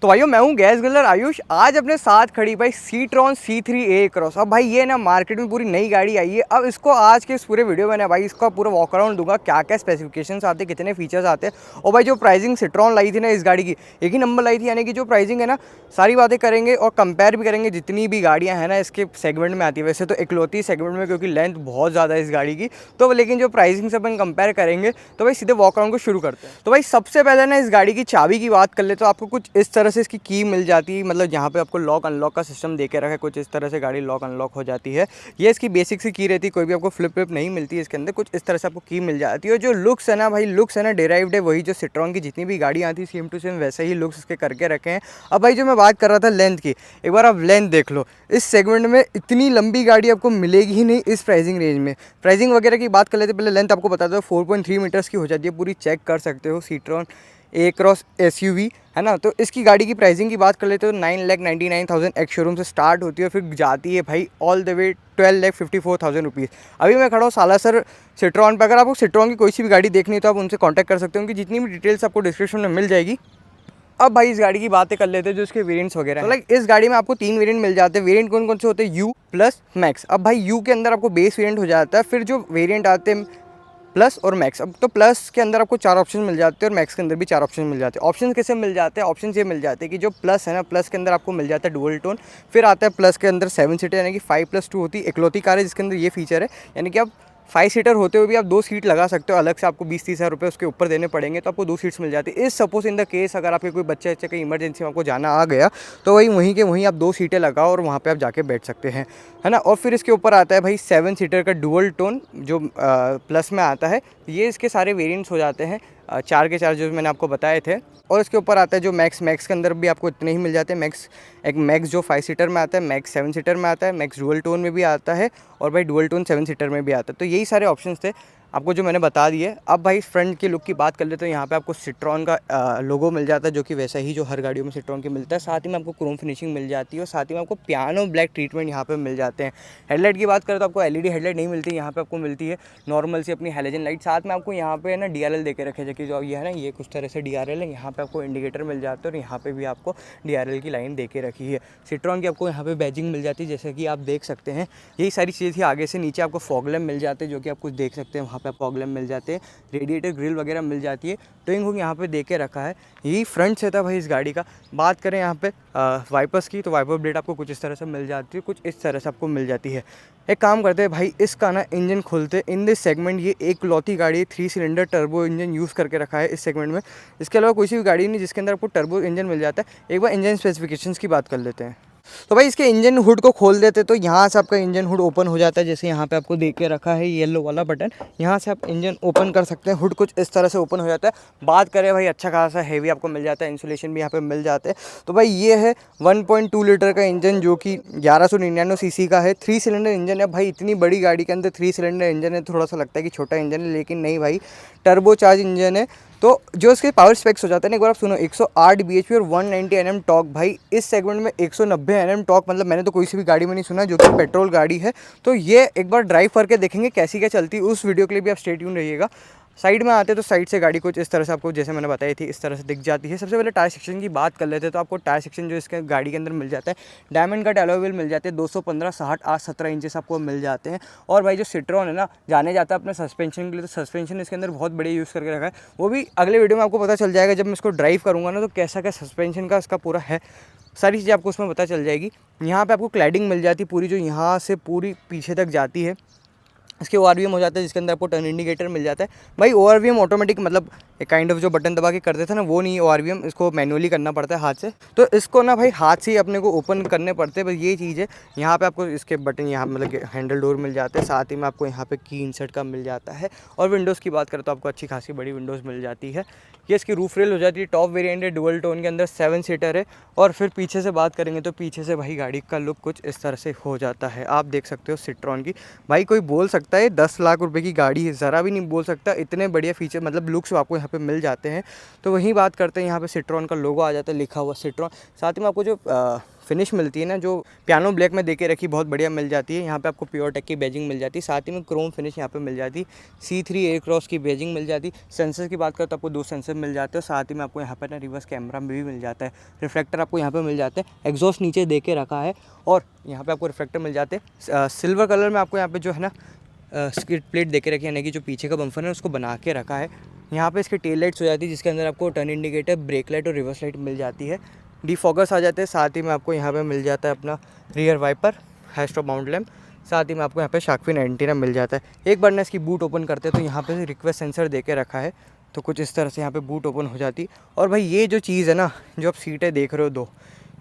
तो भाइयों मैं हूँ गैस ग्रिलर आयुष। आज अपने साथ खड़ी भाई सीट्रॉन C3 A-Cross। अब भाई ये ना मार्केट में पूरी नई गाड़ी आई है। अब इसको आज के इस पूरे वीडियो में ना भाई इसका पूरा वॉक अराउंड दूंगा, क्या क्या स्पेसिफिकेशंस आते हैं, कितने फीचर्स आते हैं। और भाई जो प्राइसिंग सीट्रॉन लाई थी ना इस गाड़ी की, एक ही नंबर लाई थी, यानी कि जो प्राइसिंग है ना सारी बातें करेंगे और कंपेयर भी करेंगे जितनी भी गाड़ियाँ हैं ना इसके सेगमेंट में आती है। वैसे तो इकलौती सेगमेंट में, क्योंकि लेंथ बहुत ज़्यादा है इस गाड़ी की, तो लेकिन जो प्राइसिंग से अपन कंपेयर करेंगे तो भाई सीधे वॉक अराउंड को शुरू करते हैं। तो भाई सबसे पहले ना इस गाड़ी की चाबी की बात कर ले तो आपको कुछ इस तरह से इसकी की मिल जाती है। मतलब यहाँ पे आपको लॉक अनलॉक का सिस्टम दे के रखा है, कुछ इस तरह से गाड़ी लॉक अनलॉक हो जाती है। ये इसकी बेसिक सी की रहती है, कोई भी आपको फ्लिप फ्लिप नहीं मिलती है इसके अंदर, कुछ इस तरह से आपको की मिल जाती है। और जो लुक्स है ना भाई, लुक्स है ना डेराइव्ड है वही जो सीट्रॉन की जितनी भी गाड़ियाँ आती है सेम टू सेम वैसे ही लुक्स इसके करके रखे हैं। अब भाई जो मैं बात कर रहा था लेंथ की, एक बार आप लेंथ देख लो। इस सेगमेंट में इतनी लंबी गाड़ी आपको मिलेगी ही नहीं इस प्राइसिंग रेंज में। प्राइसिंग वगैरह की बात कर लेते पहले लेंथ आपको बता दो 4.3 मीटर्स की हो जाती है पूरी, चेक कर सकते हो। सीट्रॉन A-Cross SUV है ना। तो इसकी गाड़ी की प्राइसिंग की बात कर लेते हो 9,99,000 एक्स शोरूम से स्टार्ट होती है, फिर जाती है भाई ऑल द वे 12,54,000 रुपीज़। अभी मैं खड़ा हूँ सालासर सीट्रॉन पर। अगर आपको सीट्रॉन की कोई सी भी गाड़ी देखनी है तो आप उनसे कॉन्टैक्ट कर सकते हो, उनकी जितनी भी डिटेल्स आपको डिस्क्रिप्शन में मिल जाएगी। अब भाई इस गाड़ी की बातें कर लेते हैं जो इसके वेरिएंट्स वगैरह तो लाइक इस गाड़ी में आपको 3 वेरिएंट मिल जाते हैं। वेरिएंट कौन कौन से होते हैं? U plus max. अब भाई U के अंदर आपको बेस वेरिएंट हो जाता है, फिर जो वेरिएंट आते हैं प्लस और मैक्स। अब तो प्लस के अंदर आपको 4 ऑप्शन मिल जाते हैं और मैक्स के अंदर भी 4 ऑप्शन मिल जाते हैं। ऑप्शन कैसे मिल जाते हैं? ऑप्शन ये मिल जाते हैं कि जो प्लस है ना, प्लस के अंदर आपको मिल जाता है डुअल टोन, फिर आता है प्लस के अंदर 7 सीटर, यानी कि 5+2 होती है। इकलौती कार है जिसके अंदर ये फीचर है, यानी कि आप 5 सीटर होते हुए भी आप 2 सीट लगा सकते हो। अलग से आपको 20-30 हज़ार रुपये उसके ऊपर देने पड़ेंगे तो आपको 2 सीट्स मिल जाती है। इस सपोज इन द केस अगर आपके कोई बच्चे कहीं इमरजेंसी में आपको जाना आ गया तो वही वहीं के वहीं आप 2 सीटें लगाओ और वहाँ पे आप जाके बैठ सकते हैं, है ना। और फिर इसके ऊपर आता है भाई 7 सीटर का डुअल टोन जो प्लस में आता है। ये इसके सारे वेरिएंट्स हो जाते हैं 4 के 4 जो मैंने आपको बताए थे। और इसके ऊपर आता है जो मैक्स, मैक्स के अंदर भी आपको इतने ही मिल जाते हैं। मैक्स एक मैक्स जो 5 सीटर में आता है, मैक्स 7 सीटर में आता है, मैक्स डुअल टोन में भी आता है और भाई डुअल टोन 7 सीटर में भी आता है। तो यही सारे ऑप्शंस थे आपको जो मैंने बता दिए। अब भाई फ्रंट की लुक की बात कर ले तो यहाँ पे आपको सीट्रॉन का लोगो मिल जाता है, जो कि वैसा ही जो हर गाड़ियों में सीट्रॉन की मिलता है। साथ ही में आपको क्रोम फिनिशिंग मिल जाती है और साथ ही में आपको पियानो ब्लैक ट्रीटमेंट यहाँ पे मिल जाते हैं। हेडलाइट की बात करें तो आपको LED हेडलाइट नहीं मिलती, यहाँ पे आपको मिलती है नॉर्मल सी अपनी हैलोजन लाइट। साथ में आपको यहाँ पे ना DRL दे के रखे, जो ये है ना, ये कुछ तरह से DRL है। यहाँ पे आपको इंडिकेटर मिल जाता है और यहाँ पे भी आपको DRL की लाइन दे के रखी है। सीट्रॉन की आपको यहाँ पे बैजिंग मिल जाती है, जैसे कि आप देख सकते हैं। यही सारी चीज़ थी। आगे से नीचे आपको फॉग लैम्प मिल जाते हैं, जो कि आप कुछ देख सकते हैं, वहाँ पे फॉग लैम्प मिल जाते हैं। रेडिएटर ग्रिल वगैरह मिल जाती है। टोइंग हुक यहाँ पे दे के रखा है। यही फ्रंट से था भाई इस गाड़ी का। बात करें यहाँ पे वाइपर्स की तो वाइपर ब्लेड आपको कुछ इस तरह से मिल जाती है, कुछ इस तरह से आपको मिल जाती है। एक काम करते हैं भाई, इसका ना इंजन खोलते इन दिस सेगमेंट। ये एक लौती गाड़ी है, 3 सिलेंडर टर्बो इंजन यूज़ करके रखा है इस सेगमेंट में। इसके अलावा कोई सी भी गाड़ी नहीं जिसके अंदर आपको टर्बो इंजन मिल जाता है। एक बार इंजन स्पेसिफिकेशंस की बात कर लेते हैं। तो भाई इसके इंजन हुड को खोल देते तो यहाँ से आपका इंजन हुड ओपन हो जाता है। जैसे यहाँ पे आपको देख के रखा है येलो वाला बटन, यहाँ से आप इंजन ओपन कर सकते हैं। हुड कुछ इस तरह से ओपन हो जाता है। बात करें भाई अच्छा खासा हैवी आपको मिल जाता है, इंसुलेशन भी यहाँ पे मिल जाते हैं। तो भाई ये है 1.2 लीटर का इंजन जो कि 1199 सीसी का है। 3 सिलेंडर इंजन है भाई। इतनी बड़ी गाड़ी के अंदर 3 सिलेंडर इंजन है, थोड़ा सा लगता है कि छोटा इंजन है, लेकिन नहीं भाई, टर्बो चार्ज इंजन है। तो जो इसके पावर स्पेक्स हो जाते हैं ना, एक बार आप सुनो, 108 bhp और 190 Nm टॉर्क। भाई इस सेगमेंट में 190 Nm टॉर्क मतलब मैंने तो कोई सी भी गाड़ी में नहीं सुना जो कि पेट्रोल गाड़ी है। तो ये एक बार ड्राइव करके देखेंगे कैसी क्या चलती है। उस वीडियो के लिए भी आप स्टे ट्यून रहिएगा। साइड में आते तो साइड से गाड़ी कुछ इस तरह से आपको, जैसे मैंने बताई थी, इस तरह से दिख जाती है। सबसे पहले टायर सेक्शन की बात कर लेते हैं तो आपको टायर सेक्शन जो इसके गाड़ी के अंदर मिल जाता है, डायमंड कट अलॉय व्हील मिल जाते हैं 215 60 8 17 इंचेस आपको मिल जाते हैं। और भाई जो सीट्रॉन है ना, जाने जाता है अपने सस्पेंशन के लिए, तो सस्पेंशन इसके अंदर बहुत बढ़िया यूज़ करके रखा है। वो भी अगले वीडियो में आपको पता चल जाएगा जब मैं इसको ड्राइव करूँगा ना, तो कैसा क्या सस्पेंशन का इसका पूरा है, सारी चीज़ें आपको उसमें पता चल जाएगी। यहाँ पे आपको क्लैडिंग मिल जाती है पूरी, जो यहाँ से पूरी पीछे तक जाती है। इसके ORVM हो जाता है जिसके अंदर आपको टर्न इंडिकेटर मिल जाता है। भाई ORVM ऑटोमेटिक मतलब एक काइंड ऑफ जो बटन दबा के करते थे ना, वो नहीं ORVM, इसको मैनुअली करना पड़ता है हाथ से। तो इसको ना भाई हाथ से ही अपने को ओपन करने पड़ते हैं। बस ये चीज़ है। यहाँ पे आपको इसके बटन, यहाँ मतलब हैंडल डोर मिल जाते हैं। साथ ही में आपको यहाँ पे की इंसर्ट का मिल जाता है। और विंडोज़ की बात करें तो आपको अच्छी खासी बड़ी विंडोज़ मिल जाती है। ये इसकी रूफ रेल हो जाती है। टॉप वेरिएंट है, डुअल टोन के अंदर 7 सीटर है। और फिर पीछे से बात करेंगे तो पीछे से भाई गाड़ी का लुक कुछ इस तरह से हो जाता है। आप देख सकते हो सीट्रॉन की। भाई कोई बोल सकता है 10 लाख रुपए की गाड़ी है, ज़रा भी नहीं बोल सकता। इतने बढ़िया फीचर मतलब लुक्स आपको यहाँ पे मिल जाते हैं। तो वहीं बात करते हैं, यहाँ पे सीट्रॉन का लोगो आ जाता है लिखा हुआ सीट्रॉन। साथ में आपको जो फिनिश मिलती है ना, जो पियानो ब्लैक में देके रखी बहुत बढ़िया मिल जाती है। यहाँ पे आपको प्योर टेक की बैजिंग मिल जाती है, साथ ही में क्रोम फिनिश यहाँ पे मिल जाती है। C3A क्रॉस की बैजिंग मिल जाती। सेंसर की बात करें तो आपको 2 सेंसर मिल जाते हैं, साथ ही में आपको यहाँ पर ना रिवर्स कैमरा भी मिल जाता है। रिफ्लेक्टर आपको यहाँ पर मिल जाते हैं, एग्जॉस्ट नीचे दे के रखा है और यहाँ पर आपको रिफ्लेक्टर मिल जाते हैं। सिल्वर कलर में आपको यहाँ पर जो है ना स्किड प्लेट देके रखी है, यानी कि जो पीछे का बम्फर है उसको बना के रखा है। यहाँ पे इसकी टेल लाइट्स हो जाती है, जिसके अंदर आपको टर्न इंडिकेटर, ब्रेक लाइट और रिवर्स लाइट मिल जाती है। डिफोकस आ जाते हैं, साथ ही में आपको यहाँ पे मिल जाता है अपना रियर वाइपर, हेडस्टॉप माउंट लैम्प, साथ ही में आपको यहाँ पे शार्क फिन एंटीना मिल जाता है। एक बार ना इसकी बूट ओपन करते हैं तो यहाँ पे रिक्वेस्ट सेंसर दे के रखा है, तो कुछ इस तरह से यहाँ पे बूट ओपन हो जाती। और भाई ये जो चीज़ है ना, जो आप सीटें देख रहे हो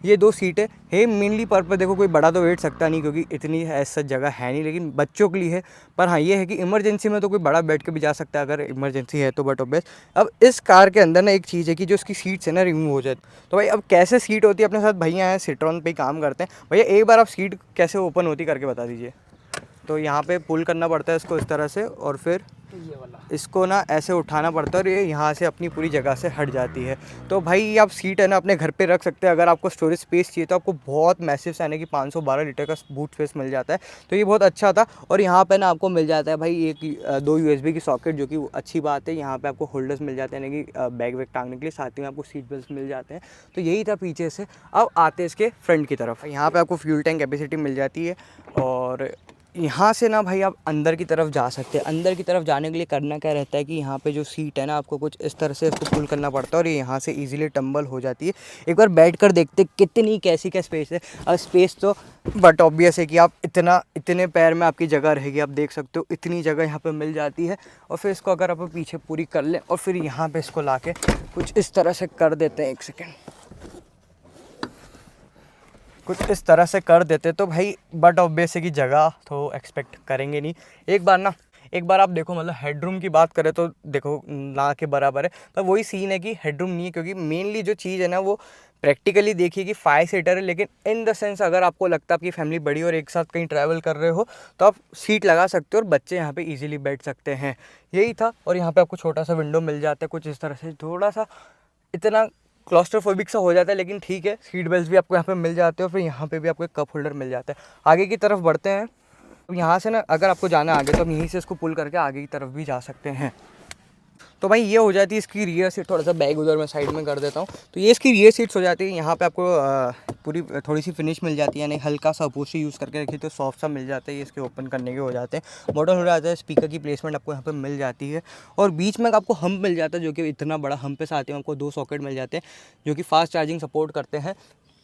ये 2 सीटें है मेनली पर्पस, देखो कोई बड़ा तो बैठ सकता नहीं क्योंकि इतनी ऐसा जगह है नहीं, लेकिन बच्चों के लिए है। पर हाँ ये है कि इमरजेंसी में तो कोई बड़ा बैठ के भी जा सकता है अगर इमरजेंसी है तो, बट ऑब्वियस। अब इस कार के अंदर ना एक चीज़ है कि जो उसकी सीट्स है ना रिमूव हो जाती। तो भाई अब कैसे सीट होती है, अपने साथ भैया हैं सिट्रॉन पे काम करते हैं, भैया एक बार आप सीट कैसे ओपन होती करके बता दीजिए। तो यहाँ पे पुल करना पड़ता है इसको इस तरह से, और फिर ये वाला इसको ना ऐसे उठाना पड़ता है और ये यहाँ से अपनी पूरी जगह से हट जाती है। तो भाई आप सीट है ना अपने घर पे रख सकते हैं। अगर आपको स्टोरेज स्पेस चाहिए तो आपको बहुत मैसिव यानी कि 512 लीटर का बूट स्पेस मिल जाता है, तो ये बहुत अच्छा था। और यहाँ पे ना आपको मिल जाता है भाई एक 2 USB की सॉकेट, जो कि अच्छी बात है। यहाँ पे आपको होल्डर्स मिल जाते हैं यानी कि बैग वैग टांगने के लिए, साथ ही में आपको सीट बेल्ट मिल जाते हैं। तो यही था पीछे से। अब आते इसके फ्रंट की तरफ, यहाँ पर आपको फ्यूल टैंक कैपेसिटी मिल जाती है। और यहाँ से ना भाई आप अंदर की तरफ जा सकते हैं। अंदर की तरफ जाने के लिए करना क्या रहता है कि यहाँ पे जो सीट है ना आपको कुछ इस तरह से इसको पुल करना पड़ता है और ये यहाँ से इजीली टम्बल हो जाती है। एक बार बैठ कर देखते कितनी कैसी क्या स्पेस है। अब स्पेस तो बट ऑब्वियस है कि आप इतने पैर में आपकी जगह रहेगी, आप देख सकते हो इतनी जगह यहाँ पर मिल जाती है। और फिर इसको अगर आप पीछे पूरी कर लें और फिर यहाँ पर इसको ला के कुछ इस तरह से कर देते हैं, एक सेकेंड, कुछ इस तरह से कर देते तो भाई बट ऑब्वियस है कि जगह तो एक्सपेक्ट करेंगे नहीं। एक बार आप देखो, मतलब हेडरूम की बात करें तो देखो ना के बराबर है, पर वही सीन है कि हेडरूम नहीं है, क्योंकि मेनली जो चीज़ है ना वो प्रैक्टिकली देखिए कि 5 सीटर है, लेकिन इन द सेंस अगर आपको लगता है आपकी फैमिली बड़ी और एक साथ कहीं ट्रैवल कर रहे हो तो आप सीट लगा सकते हो और बच्चे यहाँ पे इजीली बैठ सकते हैं। यही था। और यहाँ पे आपको छोटा सा विंडो मिल जाता है कुछ इस तरह से, थोड़ा सा इतना क्लॉस्ट्रोफोबिक सा हो जाता है, लेकिन ठीक है। सीट बेल्ट भी आपको यहाँ पे मिल जाते हैं और फिर यहाँ पे भी आपको एक कप होल्डर मिल जाता है। आगे की तरफ बढ़ते हैं। अब यहाँ से ना अगर आपको जाना है आगे तो हम यहीं से इसको पुल करके आगे की तरफ भी जा सकते हैं। तो भाई ये हो जाती है इसकी रियर सीट। थोड़ा सा बैग उधर मैं साइड में कर देता हूँ। तो ये इसकी रियर सीट्स हो जाती है। यहाँ पे आपको पूरी थोड़ी सी फिनिश मिल जाती है, यानी हल्का सा अपहोल्स्ट्री यूज़ करके रखी तो सॉफ्ट सा मिल जाता है। ये इसके ओपन करने के हो जाते हैं, मॉडल हो जाता है। स्पीकर की प्लेसमेंट आपको यहाँ पे मिल जाती है और बीच में आपको हम्प मिल जाता है, जो कि इतना बड़ा हम्प पे साथ ही में आपको 2 सॉकेट मिल जाते हैं जो कि फास्ट चार्जिंग सपोर्ट करते हैं।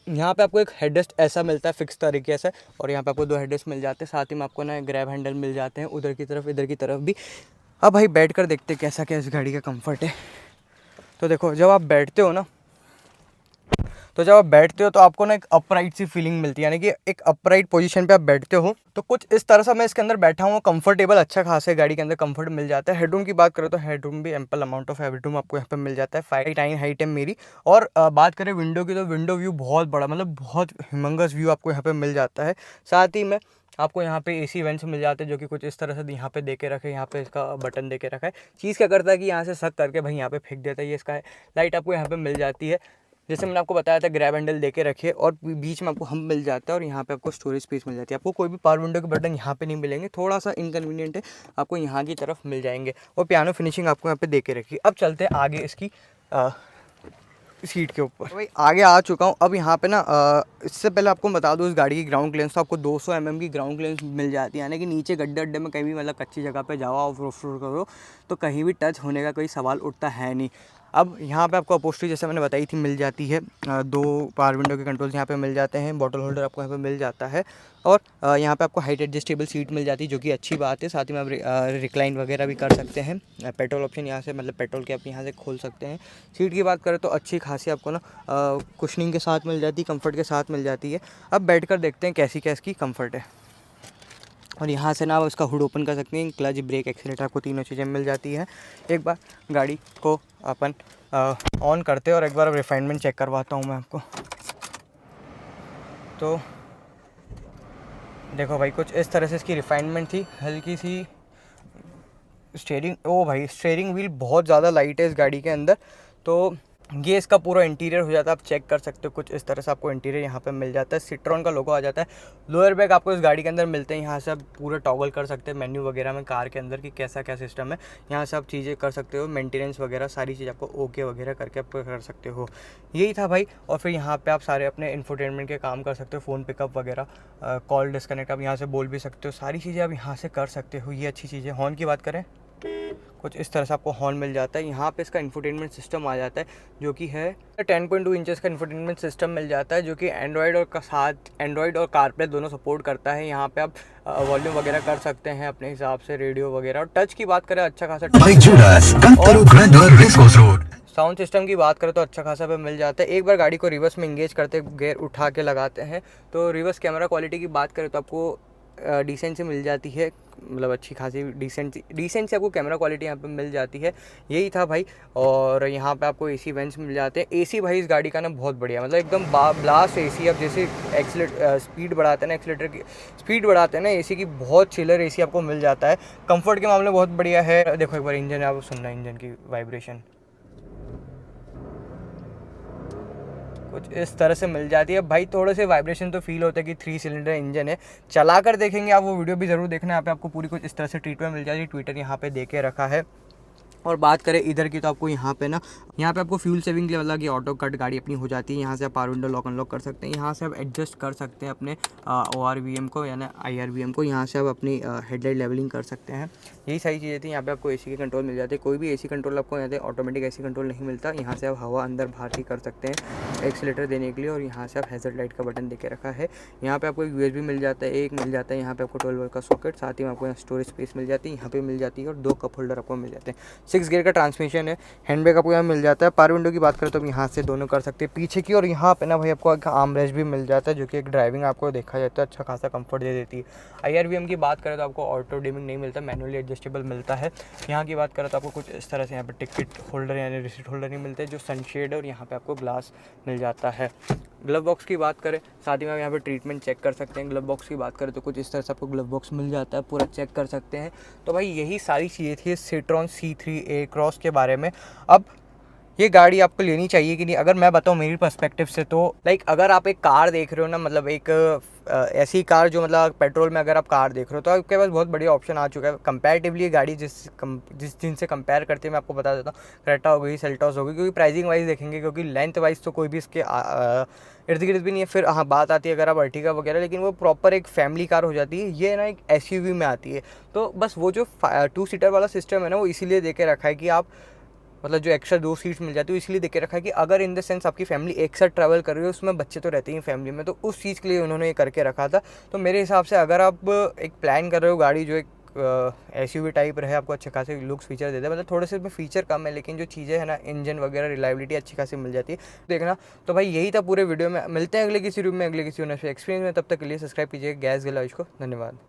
यहाँ पे आपको एक हेडरेस्ट ऐसा मिलता है फिक्स तरीके से, और यहाँ पे आपको 2 हेडरेस्ट मिल जाते हैं। साथ ही में आपको ना ग्रैब हैंडल मिल जाते हैं उधर की तरफ इधर की तरफ भी। अब भाई बैठ कर देखते हैं कैसा क्या इस गाड़ी का कंफर्ट है। तो देखो जब आप बैठते हो तो आपको ना एक अपराइट सी फीलिंग मिलती है, यानी कि एक अपराइट पोजीशन पे आप बैठते हो। तो कुछ इस तरह से मैं इसके अंदर बैठा हूँ, कंफर्टेबल अच्छा खासा है, गाड़ी के अंदर कंफर्ट मिल जाता है। हेडरूम की बात करें तो हेडरूम भी एम्पल अमाउंट ऑफ हेडरूम आपको यहाँ पे मिल जाता है। 5'9" हाइट है मेरी। और बात करें विंडो की तो विंडो व्यू बहुत बड़ा, मतलब बहुत ह्यूमंगस व्यू आपको यहाँ पे मिल जाता है। साथ ही में आपको यहाँ पे AC वेंट्स मिल जाते हैं, जो कि कुछ इस तरह से यहाँ पे दे के रखे, यहाँ पे इसका बटन दे के रखा है। चीज़ क्या करता है कि यहाँ से सक करके भाई यहाँ पे फेंक देता है। ये इसका है। लाइट आपको यहाँ पे मिल जाती है, जैसे मैंने आपको बताया था ग्रैब हैंडल दे के रखिए और बीच में आपको हम मिल जाता है और यहाँ पे आपको स्टोरेज स्पेस मिल जाती है। आपको कोई भी पावर विंडो के बटन यहाँ पे नहीं मिलेंगे, थोड़ा सा इनकन्वीनियंट है, आपको यहाँ की तरफ मिल जाएंगे। और पियानो फिनिशिंग आपको यहाँ पे दे के रखिए। अब चलते हैं आगे इसकी सीट के ऊपर। भाई आगे आ चुका हूँ। अब यहाँ पे ना इससे पहले आपको बता दूँ, इस गाड़ी की ग्राउंड क्लियरेंस तो आपको 200 mm की ग्राउंड क्लियरेंस मिल जाती है, यानी कि नीचे गड्ढे अड्डे में कहीं भी मतलब कच्ची जगह पे जाओ ऑफ रोड करो तो कहीं भी टच होने का कोई सवाल उठता है नहीं। अब यहाँ पे आपको अपहोल्स्ट्री जैसे मैंने बताई थी मिल जाती है। 2 पावर विंडो के कंट्रोल्स यहाँ पे मिल जाते हैं। बॉटल होल्डर आपको यहाँ पे मिल जाता है और यहाँ पे आपको हाइट एडजस्टेबल सीट मिल जाती है, जो कि अच्छी बात है। साथ ही में आप रिक्लाइन वगैरह भी कर सकते हैं। पेट्रोल ऑप्शन यहाँ से, मतलब पेट्रोल के आप यहाँ से खोल सकते हैं। सीट की बात करें तो अच्छी खासी आपको ना कुशनिंग के साथ मिल जाती है, कम्फर्ट के साथ मिल जाती है। अब बैठ कर देखते हैं कैसी क्या इसकी कम्फर्ट है। और यहाँ से ना आप उसका हुड ओपन कर सकते हैं। क्लच, ब्रेक, एक्सीलेटर आपको तीनों चीज़ें मिल जाती हैं। एक बार गाड़ी को अपन ऑन करते हैं और एक बार रिफाइनमेंट चेक करवाता हूँ मैं आपको। तो देखो भाई कुछ इस तरह से इसकी रिफाइनमेंट थी, हल्की सी स्टीयरिंग। ओ भाई स्टीयरिंग व्हील बहुत ज़्यादा लाइट है इस गाड़ी के अंदर। तो ये इसका पूरा इंटीरियर हो जाता है, आप चेक कर सकते हो। कुछ इस तरह से आपको इंटीरियर यहाँ पे मिल जाता है, सिट्रॉन का लोगो आ जाता है। लोअर बैग आपको इस गाड़ी के अंदर मिलते हैं, यहाँ से आप पूरा टॉगल कर सकते हैं मेन्यू वगैरह में कार के अंदर कि कैसा क्या सिस्टम है। यहाँ से आप चीज़ें कर सकते हो, मेंटेनेंस वगैरह सारी चीज़ आपको ओके वगैरह करके आप कर सकते हो। यही था भाई। और फिर यहाँ पर आप सारे अपने इंफोटेनमेंट के काम कर सकते हो, फ़ोन पिकअप वगैरह, कॉल डिस्कनेक्ट आप यहाँ से बोल भी सकते हो, सारी चीज़ें आप यहाँ से कर सकते हो। ये अच्छी चीज़ है। हॉर्न की बात करें, कुछ इस तरह से आपको हॉर्न मिल जाता है। यहाँ पे इसका इंफोटेनमेंट सिस्टम आ जाता है जो कि है 10.2 इंचेस का इंफोटेनमेंट सिस्टम मिल जाता है, जो कि एंड्रॉयड और का साथ एंड्रॉयड और कारप्ले दोनों सपोर्ट करता है। यहाँ पे आप वॉल्यूम वगैरह कर सकते हैं अपने हिसाब से, रेडियो वगैरह। और टच की बात करें, अच्छा खासा साउंड सिस्टम की बात करें तो अच्छा खासा पे मिल जाता है। एक बार गाड़ी को रिवर्स में इंगेज करते, गियर उठा के लगाते हैं तो रिवर्स कैमरा क्वालिटी की बात करें तो आपको डिसेंट से मिल जाती है, मतलब अच्छी खासी डिसेंट से आपको कैमरा क्वालिटी यहाँ पे मिल जाती है। यही था भाई। और यहाँ पे आपको एसी वेंट्स मिल जाते हैं। एसी भाई इस गाड़ी का ना बहुत बढ़िया, मतलब एकदम ब्लास्ट एसी। अब जैसे स्पीड बढ़ाते हैं ना, एक्सीलेटर की स्पीड बढ़ाते हैं ना, एसी की बहुत चिलर एसी आपको मिल जाता है। कंफर्ट के मामले में बहुत बढ़िया है। देखो एक बार इंजन आप सुनना, इंजन की वाइब्रेशन कुछ इस तरह से मिल जाती है भाई। थोड़े से वाइब्रेशन तो फील होता है कि 3 सिलेंडर इंजन है। चला कर देखेंगे आप, वो वीडियो भी ज़रूर देखना। यहाँ पे आपको पूरी कुछ इस तरह से ट्रीटमेंट मिल जाती है। ट्विटर यहाँ पे दे के रखा है। और बात करें इधर की तो आपको यहाँ पे आपको फ्यूल सेविंग के लिए मतलब कि ऑटो कट गाड़ी अपनी हो जाती है। यहाँ से आप पावर विंडो लॉक अनलॉक कर सकते हैं। यहाँ से आप एडजस्ट कर सकते हैं अपने ORVM को यानी IRVM को। यहाँ से आप अपनी हेडलाइट लेवलिंग कर सकते हैं। यही सारी चीज़ें थी। यहाँ पे आपको एसी के कंट्रोल मिल जाते हैं। कोई भी एसी कंट्रोल आपको यहाँ से ऑटोमेटिक एसी कंट्रोल नहीं मिलता। यहाँ से आप हवा अंदर बाहर ही कर सकते हैं एक्सीलेटर देने के लिए। और यहाँ से आप हैज़र्ड लाइट का बटन देके रखा है। यहाँ पे आपको एक USB मिल जाता है, एक मिल जाता है यहाँ पे आपको 12 वोल्ट का सॉकेट, साथ ही में आपको स्टोरेज स्पेस मिल जाती है, यहाँ पे मिल जाती है। और 2 कप होल्डर आपको मिल जाते हैं। 6 गियर का ट्रांसमिशन है। हैंड ब्रेक आपको यहाँ मिल जाता है। पावर विंडो की बात करें तो यहाँ से दोनों कर सकते हैं पीछे की। और यहाँ पे ना भाई आपको एक आर्म रेस्ट भी मिल जाता है, जो कि एक ड्राइविंग आपको देखा जाता है अच्छा खासा कंफर्ट दे देती है। IRVM की बात करें तो आपको ऑटो डिमिंग नहीं मिलता, मैनुअली एडजस्टेबल मिलता है। यहाँ की बात करें तो आपको कुछ इस तरह से यहाँ पे टिकट होल्डर यानी रिसीट होल्डर नहीं मिलते, जो सनशेड है। और यहाँ पे आपको ग्लास मिल जाता है। ग्लव बॉक्स की बात करें, साथ ही में यहाँ पे ट्रीटमेंट चेक कर सकते हैं। ग्लव बॉक्स की बात करें तो कुछ इस तरह से आपको ग्लव बॉक्स मिल जाता है, पूरा चेक कर सकते हैं। तो भाई यही सारी चीज़ें थी सिट्रॉन C3A क्रॉस के बारे में। अब ये गाड़ी आपको लेनी चाहिए कि नहीं, अगर मैं बताऊँ मेरी पर्सपेक्टिव से तो अगर आप एक कार देख रहे हो ना, मतलब एक ऐसी कार जो मतलब पेट्रोल में अगर आप कार देख रहे हो तो आपके पास बहुत बढ़िया ऑप्शन आ चुका है। कंपैरेटिवली ये गाड़ी जिस जिनसे कंपेयर करते हैं मैं आपको बता देता हूँ, क्रेटा हो गई, सेल्टॉस हो गई, क्योंकि प्राइसिंग वाइज देखेंगे, क्योंकि लेंथ वाइज तो कोई भी इसके इर्द गिर्द भी नहीं है। फिर हाँ बात आती है अगर आप अर्टिगा वगैरह, लेकिन वो प्रॉपर एक फैमिली कार हो जाती है। ये ना एक SUV में आती है। तो बस वो जो 2 सीटर वाला सिस्टम है ना, वो इसीलिए दे के रखा है कि आप मतलब जो एक्स्ट्रा 2 सीट्स मिल जाती है, इसलिए देख के रखा है कि अगर इन द सेंस आपकी फैमिली एक साथ ट्रैवल कर रही है, उसमें बच्चे तो रहते ही फैमिली में, तो उस चीज़ के लिए उन्होंने ये करके रखा था। तो मेरे हिसाब से अगर आप एक प्लान कर रहे हो गाड़ी जो एक SUV टाइप रहे, आपको अच्छे खासे लुक्स फीचर देते हैं, मतलब थोड़े से इसमें फीचर कम है, लेकिन जो चीज़ें है ना, इंजन वगैरह रिलायबिलिटी अच्छी खासी मिल जाती है देखना। तो भाई यही था पूरे वीडियो में। मिलते हैं अगले किसी रूम में, अगले किसी एक्सपीरियंस में। तब तक के लिए सब्सक्राइब कीजिए गैस गैलाइज को। धन्यवाद।